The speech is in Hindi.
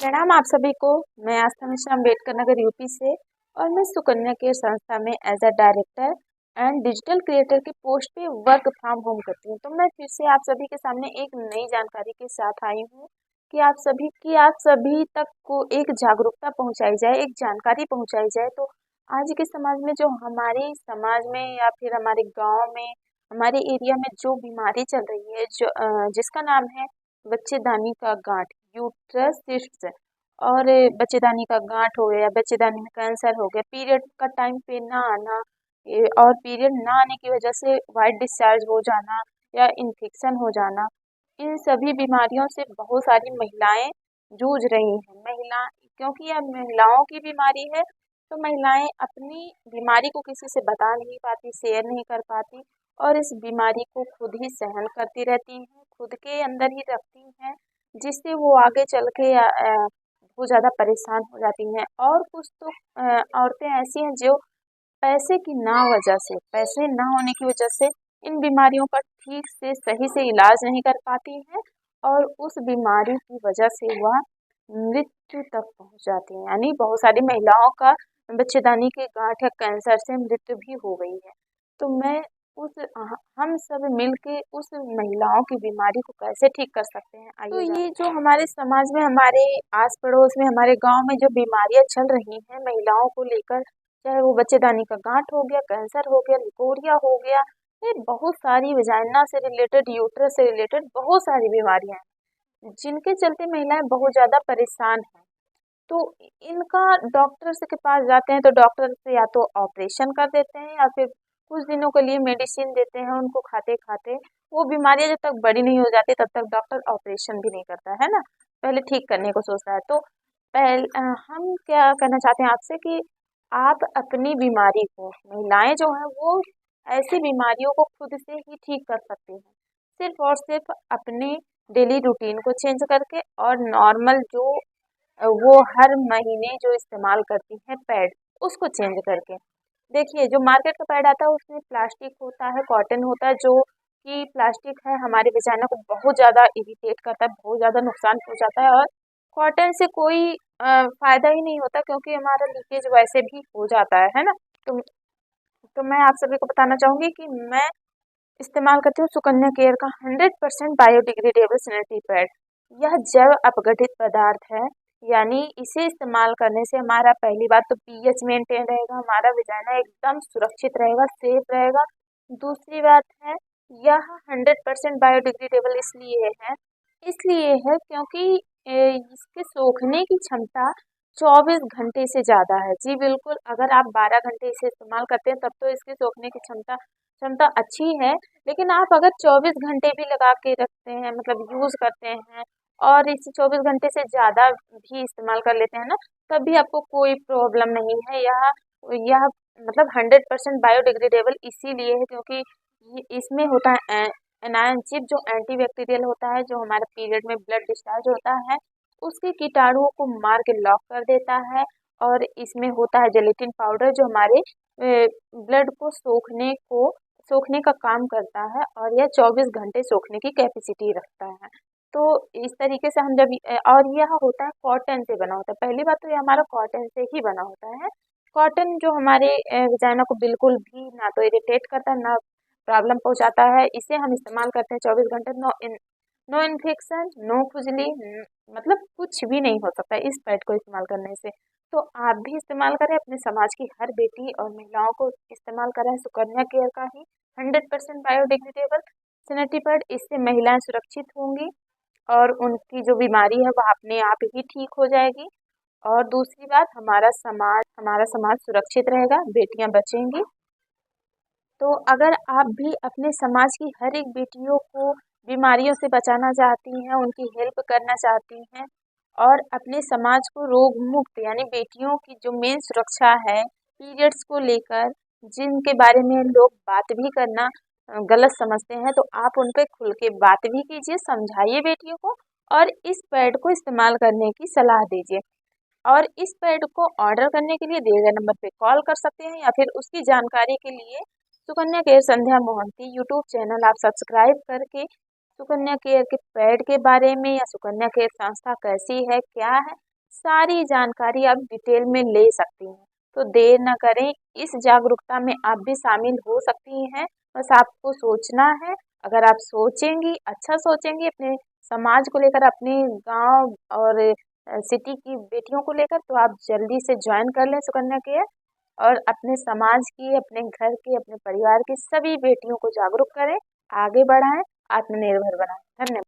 प्रणाम आप सभी को। मैं आस्था मिश्रा अम्बेडकर नगर यूपी से और मैं सुकन्या केयर संस्था में as a director and digital creator की पोस्ट पे वर्क फ्रॉम होम करती हूँ। तो मैं फिर से आप सभी के सामने एक नई जानकारी के साथ आई हूँ कि आप सभी तक को एक जागरूकता पहुँचाई जाए, एक जानकारी पहुँचाई जाए। तो आज के समाज में जो हमारे समाज में या फिर हमारे गाँव में, हमारे एरिया में जो बीमारी चल रही है, जिसका नाम है बच्चेदानी का गांठ, यूट्रस सिस्ट्स, और बच्चेदानी का गांठ हो गया, बच्चेदानी में कैंसर हो गया, पीरियड का टाइम पे ना आना, और पीरियड ना आने की वजह से वाइट डिस्चार्ज हो जाना या इन्फेक्शन हो जाना, इन सभी बीमारियों से बहुत सारी महिलाएं जूझ रही हैं। क्योंकि यह महिलाओं की बीमारी है, तो महिलाएं अपनी बीमारी को किसी से बता नहीं पाती, शेयर नहीं कर पाती, और इस बीमारी को खुद ही सहन करती रहती हैं, खुद के अंदर ही रखती हैं, जिससे वो आगे चल के बहुत ज़्यादा परेशान हो जाती हैं। और कुछ तो औरतें ऐसी हैं जो पैसे ना होने की वजह से इन बीमारियों का ठीक से सही से इलाज नहीं कर पाती हैं, और उस बीमारी की वजह से वह मृत्यु तक पहुंच जाती हैं। यानी बहुत सारी महिलाओं का बच्चेदानी के गांठ या कैंसर से मृत्यु भी हो गई है। तो मैं उस हम सब मिलके उस महिलाओं की बीमारी को कैसे ठीक कर सकते हैं, आइए। तो ये जो हमारे समाज में, हमारे आस पड़ोस में, हमारे गांव में जो बीमारियां चल रही हैं महिलाओं को लेकर, चाहे वो बच्चेदानी का गांठ हो गया, कैंसर हो गया, लिकोरिया हो गया, ये बहुत सारी वजाइना से रिलेटेड, यूट्रस से रिलेटेड बहुत सारी बीमारियां हैं जिनके चलते महिलाएं बहुत ज्यादा परेशान हैं। तो इनका डॉक्टर्स के पास जाते हैं तो डॉक्टर से या तो ऑपरेशन कर देते हैं या फिर कुछ दिनों के लिए मेडिसिन देते हैं उनको खाते खाते। वो बीमारियां जब तक बड़ी नहीं हो जाती तब तक डॉक्टर ऑपरेशन भी नहीं करता है ना, पहले ठीक करने को सोचता है। तो हम क्या कहना चाहते हैं आपसे कि आप अपनी बीमारी को, महिलाएं जो है वो ऐसी बीमारियों को खुद से ही ठीक कर सकती हैं, सिर्फ और सिर्फ अपने डेली रूटीन को चेंज करके, और नॉर्मल जो वो हर महीने जो इस्तेमाल करती हैं पैड, उसको चेंज करके। देखिए जो मार्केट का पैड आता है उसमें प्लास्टिक होता है, कॉटन होता है, जो कि प्लास्टिक है हमारे वजाइना को बहुत ज़्यादा इरिटेट करता है, बहुत ज़्यादा नुकसान पहुंचाता है। और कॉटन से कोई फायदा ही नहीं होता क्योंकि हमारा लीकेज वैसे भी हो जाता है ना। तो मैं आप सभी को बताना चाहूँगी कि मैं इस्तेमाल करती हूँ सुकन्या केयर का 100% बायोडिग्रेडेबल सैनिटरी पैड। यह जैव अपघटित पदार्थ है, यानी इसे इस्तेमाल करने से हमारा पहली बात तो पीएच मेंटेन रहेगा, हमारा वजाइना एकदम सुरक्षित रहेगा, सेफ रहेगा। दूसरी बात है, यह 100% बायोडिग्रेडेबल इसलिए है क्योंकि इसके सोखने की क्षमता 24 घंटे से ज़्यादा है। जी बिल्कुल, अगर आप 12 घंटे इसे इस्तेमाल करते हैं तब तो इसके सोखने की क्षमता क्षमता अच्छी है, लेकिन आप अगर 24 घंटे भी लगा के रखते हैं, मतलब यूज़ करते हैं, और इसे 24 घंटे से ज़्यादा भी इस्तेमाल कर लेते हैं ना, तब भी आपको कोई प्रॉब्लम नहीं है। यह मतलब 100% बायोडिग्रेडेबल इसीलिए है क्योंकि इसमें होता है एनायन चिप, जो एंटीबैक्टीरियल होता है, जो हमारे पीरियड में ब्लड डिस्चार्ज होता है उसके कीटाणुओं को मार के लॉक कर देता है। और इसमें होता है जेलेटिन पाउडर, जो हमारे ब्लड को सोखने का काम करता है, और यह 24 घंटे सोखने की कैपेसिटी रखता है। तो इस तरीके से हम जब और यह होता है कॉटन से बना होता है। पहली बात तो ये हमारा कॉटन से ही बना होता है। कॉटन जो हमारे वजाइना को बिल्कुल भी ना तो इरिटेट करता है, ना प्रॉब्लम पहुंचाता है। इसे हम इस्तेमाल करते हैं 24 घंटे, नो इन्फेक्शन, नो खुजली, मतलब कुछ भी नहीं हो सकता इस पैड को इस्तेमाल करने से। तो आप भी इस्तेमाल करें, अपने समाज की हर बेटी और महिलाओं को इस्तेमाल करें सुकन्या केयर का ही 100% बायोडिग्रेडेबल सैनिटरी पैड। इससे महिलाएं सुरक्षित होंगी और उनकी जो बीमारी है वह अपने आप ही ठीक हो जाएगी। और दूसरी बात, हमारा समाज सुरक्षित रहेगा, बेटियां बचेंगी। तो अगर आप भी अपने समाज की हर एक बेटियों को बीमारियों से बचाना चाहती हैं, उनकी हेल्प करना चाहती हैं, और अपने समाज को रोग मुक्त, यानी बेटियों की जो मेन सुरक्षा है पीरियड्स को लेकर, जिनके बारे में लोग बात भी करना गलत समझते हैं, तो आप उन पर खुल के बात भी कीजिए, समझाइए बेटियों को, और इस पैड को इस्तेमाल करने की सलाह दीजिए। और इस पैड को ऑर्डर करने के लिए दिए गए नंबर पे कॉल कर सकते हैं, या फिर उसकी जानकारी के लिए सुकन्या केयर संध्या मोहंती यूट्यूब चैनल आप सब्सक्राइब करके सुकन्या केयर के पैड के बारे में, या सुकन्या केयर संस्था कैसी है, क्या है, सारी जानकारी आप डिटेल में ले सकती हैं। तो देर न करें, इस जागरूकता में आप भी शामिल हो सकती हैं। बस आपको सोचना है। अगर आप सोचेंगी, अच्छा सोचेंगी अपने समाज को लेकर, अपने गांव और सिटी की बेटियों को लेकर, तो आप जल्दी से ज्वाइन कर लें सुकन्या केयर और अपने समाज की, अपने घर की, अपने परिवार की सभी बेटियों को जागरूक करें, आगे बढ़ाएं, आत्मनिर्भर बनाएं। धन्यवाद।